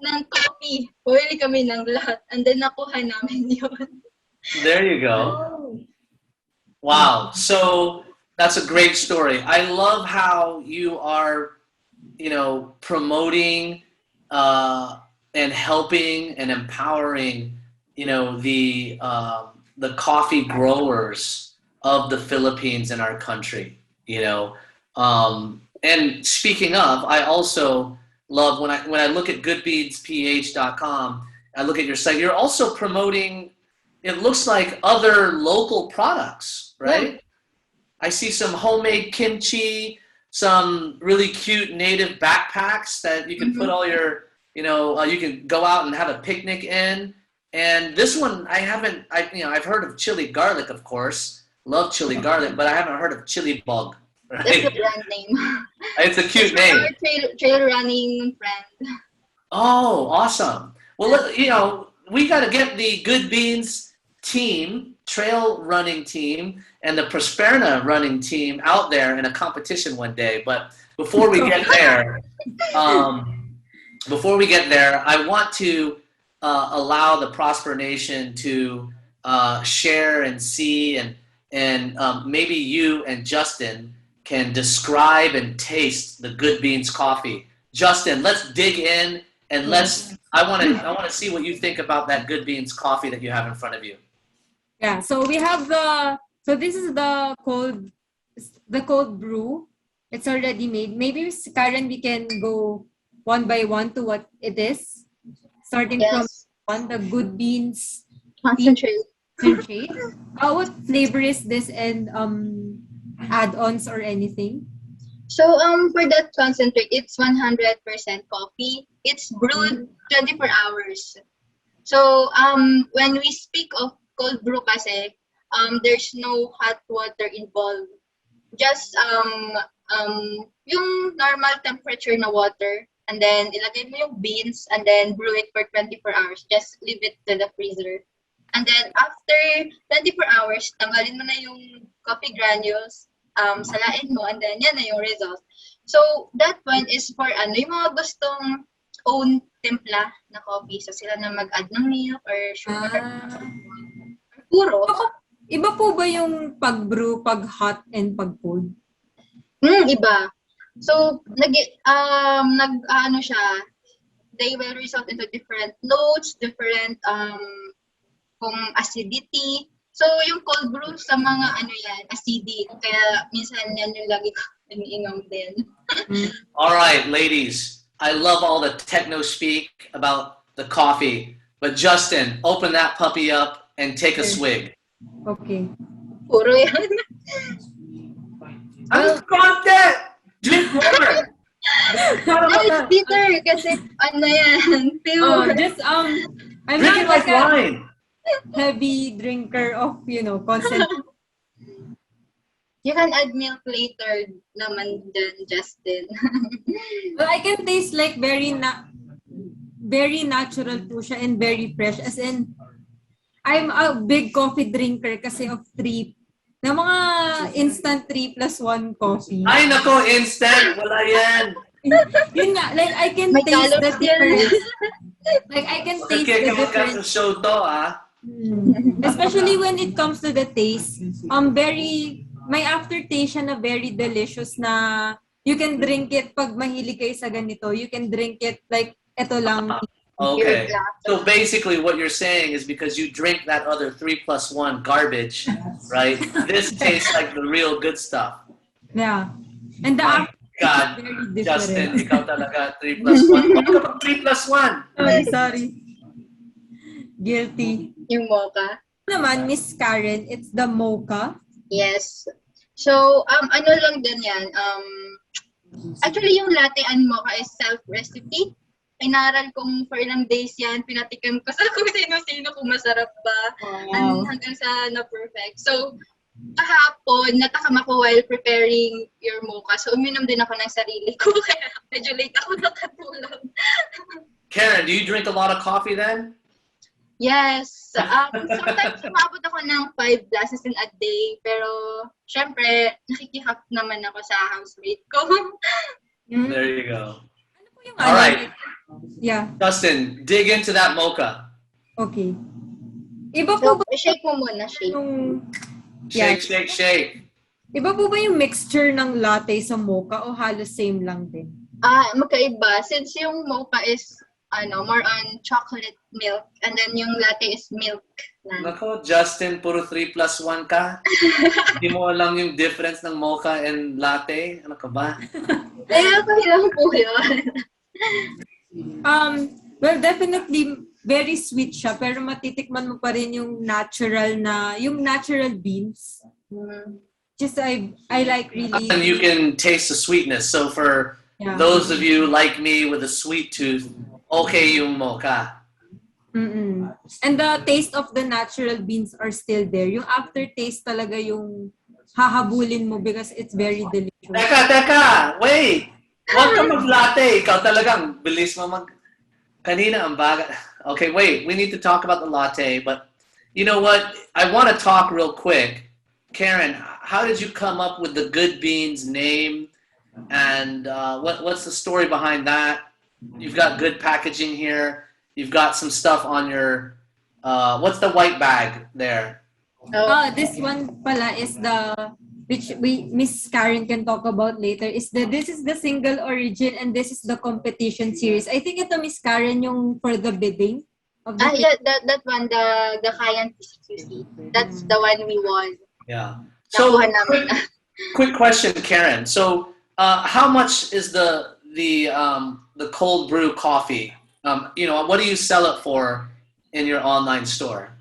ng coffee. Pumili kami ng lahat. And then nakuha namin yun. There you go. Wow. So that's a great story. I love how you are, promoting and helping and empowering, the coffee growers of the Philippines in our country. And speaking of, I also love when I look at GoodBeansPH.com. I look at your site. You're also promoting. It looks like other local products, right? Yeah. I see some homemade kimchi, some really cute native backpacks that you can put all your, you can go out and have a picnic in. And this one, I've heard of chili garlic, of course. Love chili garlic, but I haven't heard of chili bug. Right? That's the brand name. It's a cute name. Our trail running friend. Oh, awesome. Well, we got to get the Good Beans team, trail running team, and the Prosperna running team out there in a competition one day. But before we get there, I want to allow the Prosper Nation to share and see, and maybe you and Justine can describe and taste the Good Beans coffee. Justine, let's dig in and I want to see what you think about that Good Beans coffee that you have in front of you. Yeah, so we have this is the cold brew. It's already made. Maybe Karen, we can go one by one to what it is, starting from the Good Beans concentrate. What flavor is this, and add-ons or anything? So for that concentrate, it's 100% coffee. It's brewed 24 hours. So when we speak of cold brew kasi, there's no hot water involved. Just yung normal temperature na water, and then ilagay mo yung beans and then brew it for 24 hours. Just leave it to the freezer. And then after 24 hours, tanggalin mo na yung coffee granules, salain mo, and then yan na yung result. So that one is for yung mga gustong own timpla na coffee. So sila na mag-add ng milk or sugar. Puro. Iba po ba yung pag-brew, pag-hot, and pag-cold? Iba. So, siya, they will result into different notes, different kung acidity. So, yung cold brew sa mga acidic. Kaya minsan yan yung lagi ko iniinom din. All right, ladies. I love all the techno speak about the coffee. But Justine, open that puppy up and take a swig. Okay. Puro yan. I'm content! Drink more! It's bitter kasi yan. Pure. I'm drink not it like wine. Heavy drinker of, concentrate. You can add milk later naman dyan, Justine. Well, I can taste like very natural po siya and very fresh. As in, I'm a big coffee drinker kasi of 3. Na mga instant 3+1 coffee. Ay, nako, instant. Wala yan. Yun nga, like I can taste the difference. Like I can taste the difference. Sa show to, Especially when it comes to the taste. May aftertaste siya na very delicious na you can drink it pag mahilig kayo sa ganito. You can drink it like ito lang. Okay. So basically what you're saying is because you drink that other 3+1 garbage, right? This tastes like the real good stuff. Yeah. And the God, very Justine, ikaw talaga 3+1. Ano ka 3+1? Sorry. Guilty. Yung mocha. Naman, Miss Karen, it's the mocha. Yes. So, ano lang din yan. Actually, yung latte and mocha is self-recipe. inaral kong for ilang days yan, pinatikim ko sa kung sino-sino kung masarap ba, Wow. hanggang sa na-perfect. So, kahapon, natakam ako while preparing your mocha. So, uminom din ako ng sarili ko, kaya medyo late ako nakatulog. Karen, do you drink a lot of coffee then? Yes. Sometimes umabot ako ng 5 glasses in a day, pero syempre, nakikihap naman ako sa housemate ko. There you go. Ano po yung All right. Yeah. Justin, dig into that mocha. Okay. Iba So, po ba shake mo muna, shake. yung Shake, shake, shake. Iba po ba yung mixture ng latte sa mocha o halos same lang din? Magkaiba. Since yung mocha is more on chocolate milk, and then yung latte is milk. Nako, Justin, puro 3+1 ka. Hindi mo alam yung difference ng mocha and latte. Ano ka ba? Kaya ko lang po yun. Well, definitely very sweet siya, pero matitikman mo pa rin yung natural beans. Just I like really. And you can taste the sweetness. So for those of you like me with a sweet tooth, okay yung mocha. And the taste of the natural beans are still there. Yung aftertaste talaga yung hahabulin mo because it's very delicious. Teka! Wait! Huwag ka mag-latte. Ikaw talagang bilis mo Kanina ang baga. Okay, wait. We need to talk about the latte. But you know what? I want to talk real quick. Karen, how did you come up with the Good Beans name? And what's the story behind that? You've got good packaging here. You've got some stuff on your, what's the white bag there? This one pala is which Miss Karen can talk about later, this is the single origin and this is the competition series. I think ito, Miss Karen, yung for the bidding. Yeah, that one, the Kayan PCQC. That's the one we won. Yeah. So, quick question, Karen. So, how much is the cold brew coffee? What do you sell it for in your online store?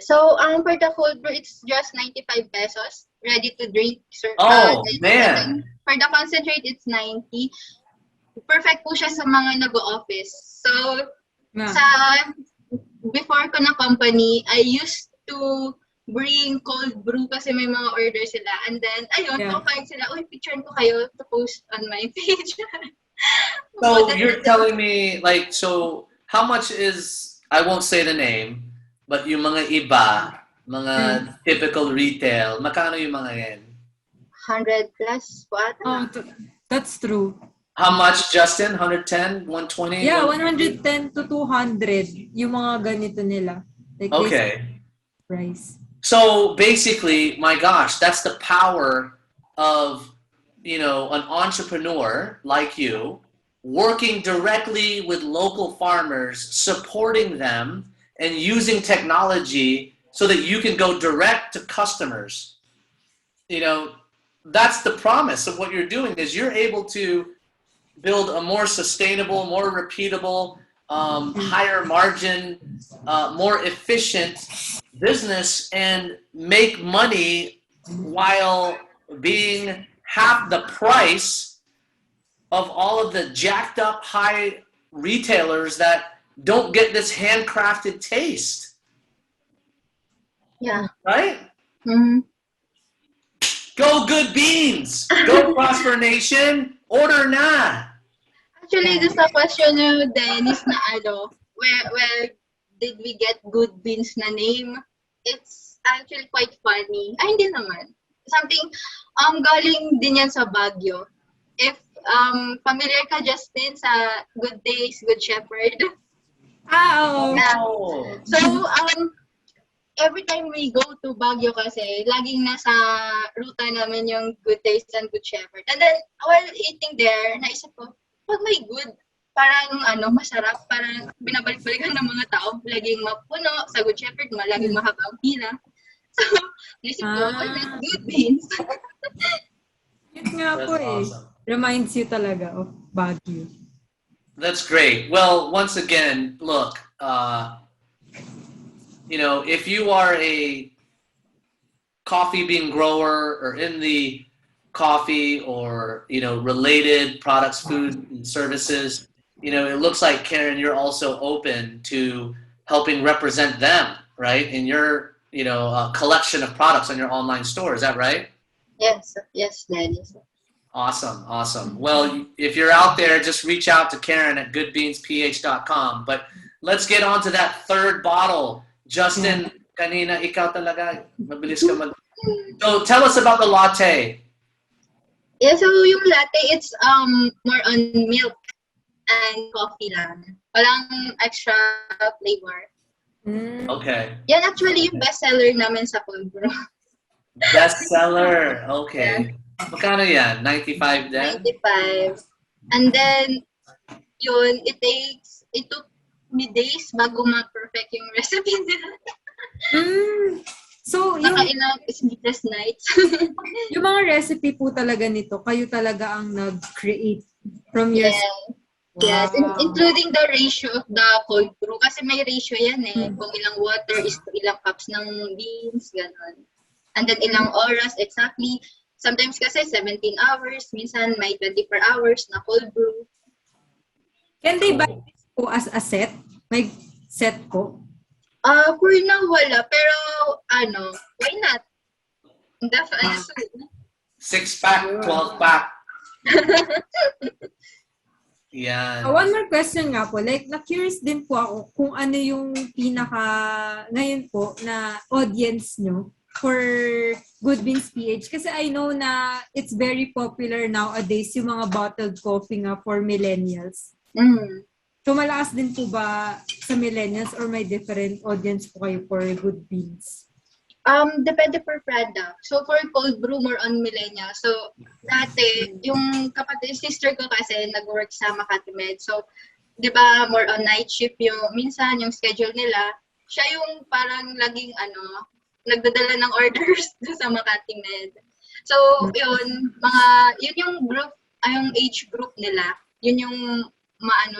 So, for the cold brew, it's just 95 pesos, ready to drink. Sir. Man! For the concentrate, it's 90. Perfect po siya sa mga nag-o-office. So, before ko na company, I used to bring cold brew kasi may mga order sila. And then, find sila, picturean ko kayo to post on my page. So you're telling me, so how much is, I won't say the name, but yung mga iba, mga typical retail, magkano yung mga yan? 100 plus, what? That's true. How much, Justin? 110? 120? Yeah, 110 to 200 yung mga ganito nila. Okay. Price. So basically, my gosh, that's the power of, an entrepreneur like you, working directly with local farmers, supporting them, and using technology so that you can go direct to customers. That's the promise of what you're doing, is you're able to build a more sustainable, more repeatable, higher margin, more efficient business and make money while being half the price of all of the jacked up high retailers that don't get this handcrafted taste. Yeah. Right? Mm-hmm. Go Good Beans! Go Prosper Nation! Order na! Actually, just a question nyo, Dennis, na where did we get Good Beans na name? It's actually quite funny. Ay, hindi naman. Something, galing din yan sa Baguio. If familiar ka, Justine, sa Good Days, Good Shepherd. So, every time we go to Baguio kasi, laging nasa ruta namin yung Good Days and Good Shepherd. And then, while eating there, naisip ko, pag may good, parang masarap, parang binabalik-balikan ng mga tao, laging mapuno, sa Good Shepherd, laging mahabang pila. So, naisip ko, Good Beans. Yun nga po awesome. Reminds you talaga of Baguio. That's great. Well, once again, look, if you are a coffee bean grower or in the coffee or, related products, food and services, it looks like, Karen, you're also open to helping represent them, right, in your, collection of products on your online store. Is that right? Yes, Daddy. Awesome. Well, if you're out there, just reach out to Karen at GoodBeansPH.com. But let's get on to that third bottle. Justine, kanina, ikaw talaga. Mabilis ka mag... So tell us about the latte. Yeah, so yung latte, it's more on milk and coffee lang. Walang extra flavor. Okay. Yan actually yung bestseller namin sa cold brew. Bestseller. Okay. Magkano yan? 95 din? 95. And then, yun, it took me days bago ma-perfect yung recipe nila. So, yung ilang sleepless nights. yung mga recipe po talaga nito, kayo talaga ang nag-create from your... Yes, including the ratio of the cold brew. Kasi may ratio yan eh. Kung ilang water is to ilang cups ng beans, gano'n. And then ilang oras exactly. Sometimes kasi 17 hours, minsan may 24 hours na cold brew. Can they buy this po as a set? May set po? For now, wala. Pero, why not? Definitely. 6-pack, 12-pack. Yan. One more question nga po. Like, na-curious din po ako kung ano yung ngayon po, na audience nyo for GoodBeansPH. Kasi I know na it's very popular nowadays yung mga bottled coffee nga for millennials. So, malakas din po ba sa millennials or may different audience po kayo for GoodBeans? Depende per product. So, for cold brew, more on millennial. So, dati, yung sister ko kasi nag-work sa Makati Med. So, di ba, more on night shift minsan yung schedule nila. Siya yung parang laging, nagdadala ng orders sa Makati Med. So, yun yung group, yung age group nila. Yun yung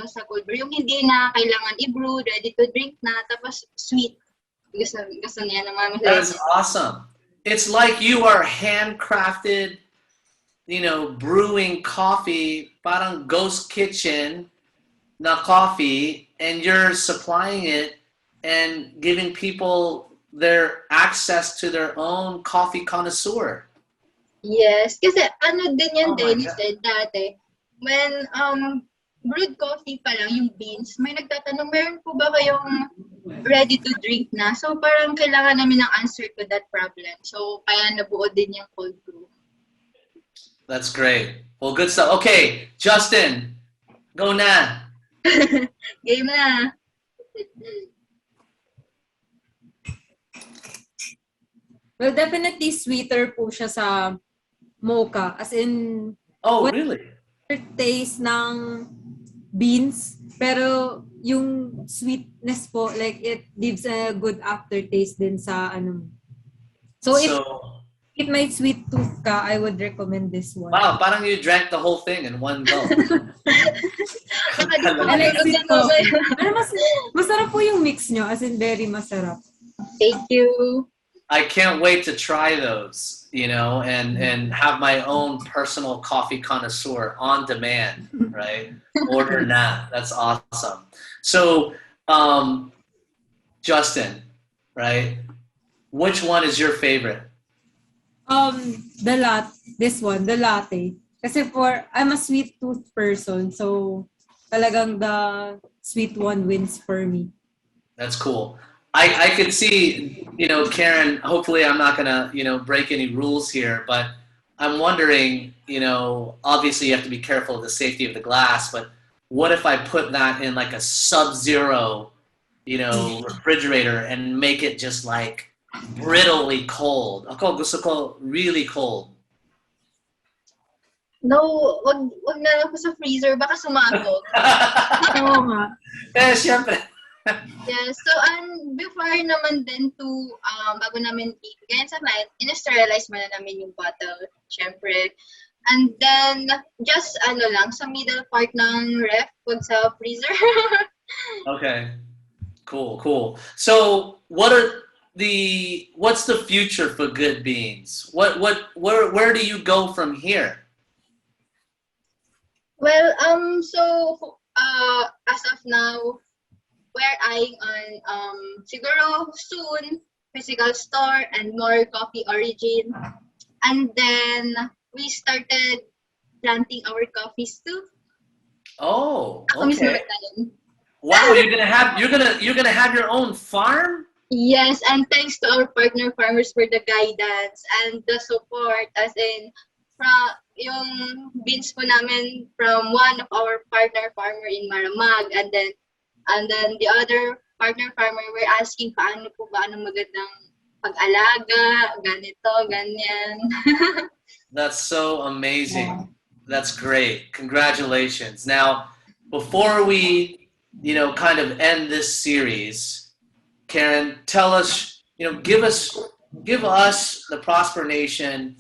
sa cold brew. Yung hindi na kailangan i-brew, ready to drink na, tapos sweet. Gusto niya na mami. That's awesome. It's like you are handcrafted, brewing coffee, parang ghost kitchen na coffee, and you're supplying it and giving people their access to their own coffee connoisseur. Yes, kasi din yan, Dennis said dati. When brewed coffee pa lang, yung beans, may nagtatanong, meron po ba kayong ready to drink na? So, parang kailangan namin ng answer to that problem. So, kaya nabuo din yung cold brew. That's great. Well, good stuff. Okay, Justine, go na. Game na. Well, definitely sweeter po siya sa mocha. As in, Really? Taste ng beans, pero yung sweetness po, like it gives a good aftertaste din sa So if it might sweet tooth ka, I would recommend this one. Wow, parang you drank the whole thing in one go. I like sweet coffee. Pero masarap po yung mix nyo, as in very masarap. Thank you. I can't wait to try those, and have my own personal coffee connoisseur on demand, right? Order now. That's awesome. So, Justine, right? Which one is your favorite? The latte. Kasi I'm a sweet tooth person, so talagang the sweet one wins for me. That's cool. I could see, Karen, hopefully I'm not going to, break any rules here, but I'm wondering, obviously you have to be careful of the safety of the glass, but what if I put that in like a sub-zero, refrigerator and make it just like brittly cold? Ako gusto ko really cold. No, wag na lang po sa freezer, baka sumabog. Oo nga. Siyempre. Yes, so before naman din to bago namin ibigay sa client, in-sterilize muna namin yung bottle, syempre. And then just lang sa middle part ng ref, wag sa freezer. Okay. Cool. So, what's the future for Good Beans? Where do you go from here? Well, so as of now, we're eyeing on siguro soon physical store and more coffee origin. And then we started planting our coffees too. Oh, Ako mismo okay. nagtanim. Wow, you're gonna have your own farm? Yes, and thanks to our partner farmers for the guidance and the support, as in from yung beans po namin from one of our partner farmer in Maramag, and then the other partner farmer were asking paano po ba ang magandang pag-alaga, ganito, ganyan. That's so amazing. That's great. Congratulations. Now, before we, kind of end this series, Karen, tell us, give us, the Prosper Nation,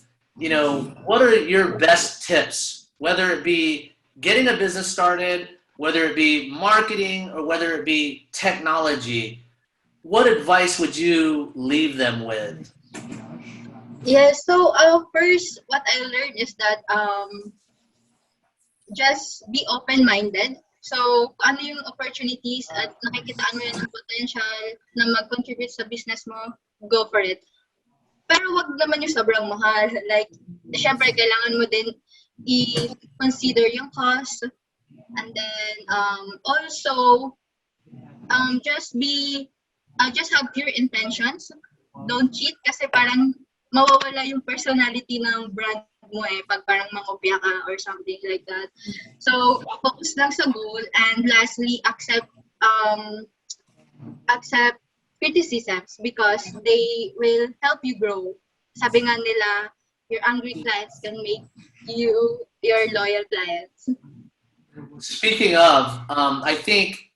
what are your best tips, whether it be getting a business started, whether it be marketing, or whether it be technology. What advice would you leave them with? Yes, so first, what I learned is that just be open-minded. So, ano yung opportunities at nakikitaan mo yun ng potential na mag-contribute sa business mo, go for it. Pero wag naman yung sobrang mahal. Like, syempre, kailangan mo din i-consider yung cost. And then, also, just have pure intentions. Don't cheat kasi parang mawawala yung personality ng brand mo pag parang mangopya ka or something like that. So, focus lang sa goal, and lastly, accept criticisms because they will help you grow. Sabi nga nila, your angry clients can make you your loyal clients. Speaking of, I think,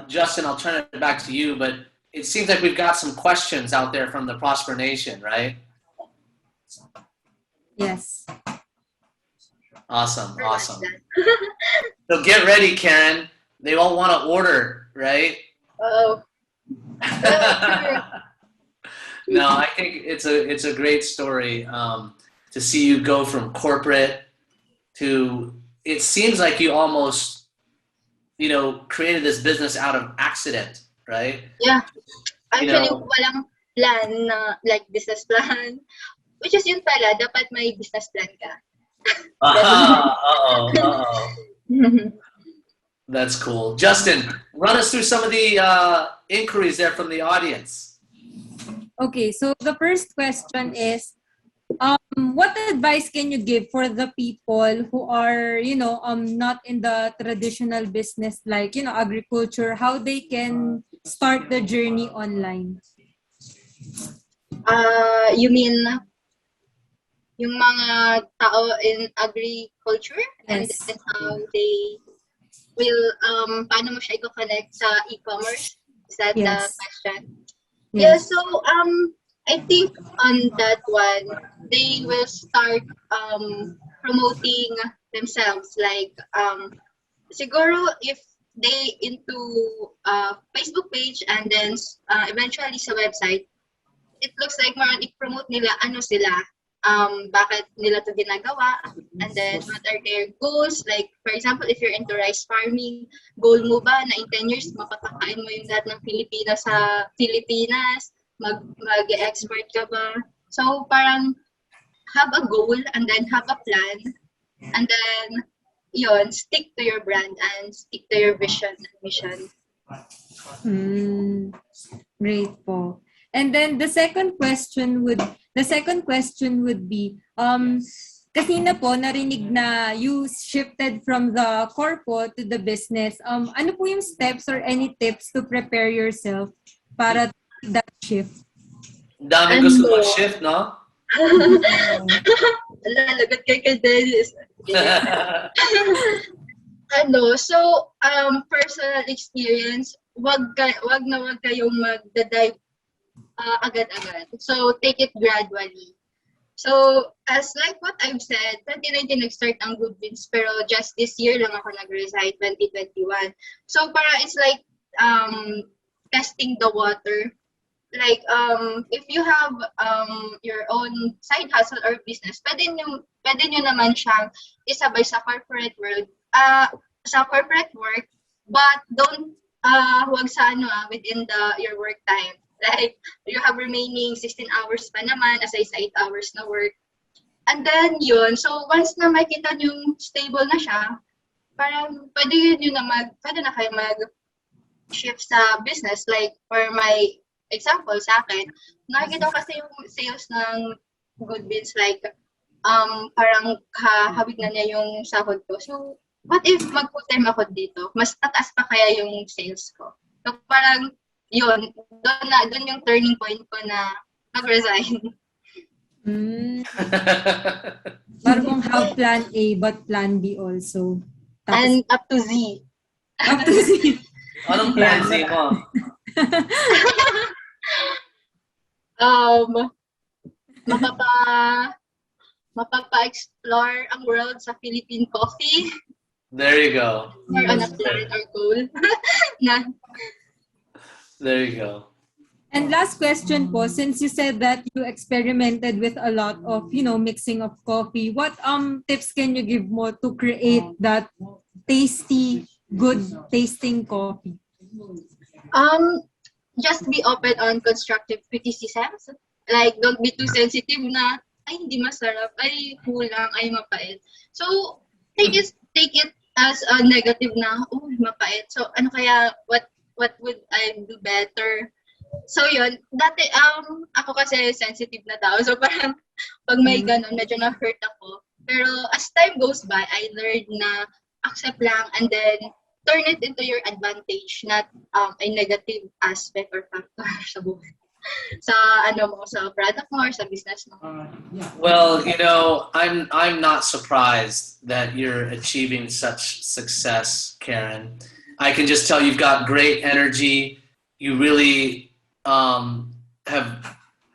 Justin, I'll turn it back to you, but it seems like we've got some questions out there from the Prosper Nation, right? Yes. Awesome. So get ready, Karen. They all want to order, right? Oh. No, I think it's a great story to see you go from corporate to. It seems like you almost, created this business out of accident, right? Yeah. Actually, walang plan na like business plan. Which is yun pala, dapat may business plan ka. That's cool. Justin, run us through some of the inquiries there from the audience. Okay, so the first question is, what advice can you give for the people who are, not in the traditional business like, agriculture, how they can start the journey online? You mean yung mga tao in agriculture? Yes. And then how they will, paano mo siya i-connect sa e-commerce? Is that the question? Yes. Yeah, so I think on that one, they will start promoting themselves. Like, siguro if they into Facebook page and then eventually sa website, it looks like more i-promote nila ano sila, bakit nila to ginagawa, and then what are their goals. Like, for example, if you're into rice farming, goal mo ba na in 10 years mapapakain mo yung lahat ng Pilipinas sa Pilipinas? Mag-export ka ba? So, parang have a goal and then have a plan, and then stick to your brand and stick to your vision and mission. Great po. And then the second question would be, kasi na po narinig na you shifted from the corpo to the business. Ano po yung steps or any tips to prepare yourself para that shift? Dami gusto mag-shift, no? Lalagot kay Cadeliña. So, personal experience, wag kayong magda-dive agad-agad. So, take it gradually. So, as like what I've said, 2019 nag-start ang GoodBeans, pero just this year lang ako nag-resign, 2021. So, it's like testing the water. Like, if you have your own side hustle or business, pwede nyo naman siyang isabay sa corporate world. Sa corporate work, But don't huwag sa within your work time. Like you have remaining 16 hours pa naman aside sa 8 hours na work. And then yun, so once na makita nyo stable na siya, parang pwede na kayo mag-shift sa business. Like for my example sa akin, nakikita ko kasi yung sales ng GoodBeans like parang hawig na niya yung sahod ko. So what if mag-full time ako dito? Mas tataas pa kaya yung sales ko. So parang yun, doon yung turning point ko na nag-resign. Parang have plan A but plan B also. Tapos, And up to Z. Up to Z. Anong plan Z mo? Mapapa-explore ang world sa Philippine coffee. There you go. Or on a plan or goal. There you go. And last question po, since you said that you experimented with a lot of, mixing of coffee, what tips can you give mo to create that tasty, good tasting coffee? Just be open on constructive criticisms. Like, don't be too sensitive na, ay, hindi masarap, ay, kulang, ay, mapait. So, take it as a negative na, oh, mapait. So, ano kaya, what would I do better? So, yun, dati, ako kasi sensitive na tao. So, parang, pag may ganun, medyo na-hurt ako. Pero, as time goes by, I learned na accept lang and then turn it into your advantage, not a negative aspect or factor sa buhay. Sa product mo or sa business mo. Well, I'm not surprised that you're achieving such success, Karen. I can just tell you've got great energy. You really have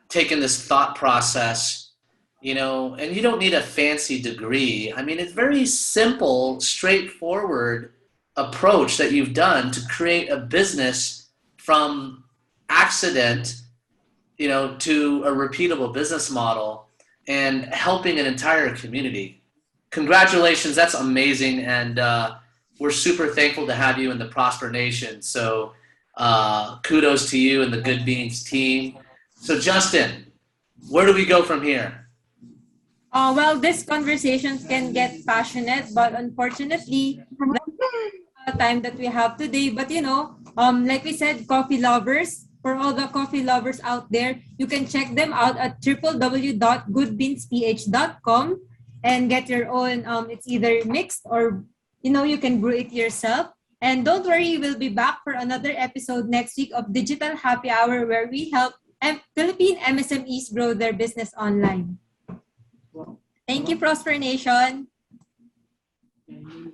taken this thought process, and you don't need a fancy degree. I mean, it's very simple, straightforward approach that you've done to create a business from accident, to a repeatable business model and helping an entire community. Congratulations, that's amazing. And we're super thankful to have you in the Prosper Nation. So kudos to you and the Good Beans team. So Justine, where do we go from here? Well, these conversations can get passionate, but unfortunately, that's the time that we have today. But like we said, coffee lovers, for all the coffee lovers out there, you can check them out at www.goodbeansph.com and get your own. It's either mixed or you can brew it yourself. And don't worry, we'll be back for another episode next week of Digital Happy Hour, where we help Philippine MSMEs grow their business online. Thank you, Prosper Nation.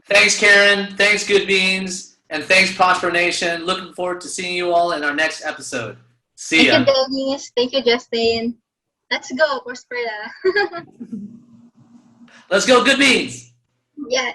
Thanks, Karen. Thanks, Good Beans. And thanks, Prosper Nation. Looking forward to seeing you all in our next episode. See ya. Thank you, Dennis. Thank you, Justine. Let's go, Prosperna. Let's go, Good Beans. Yeah.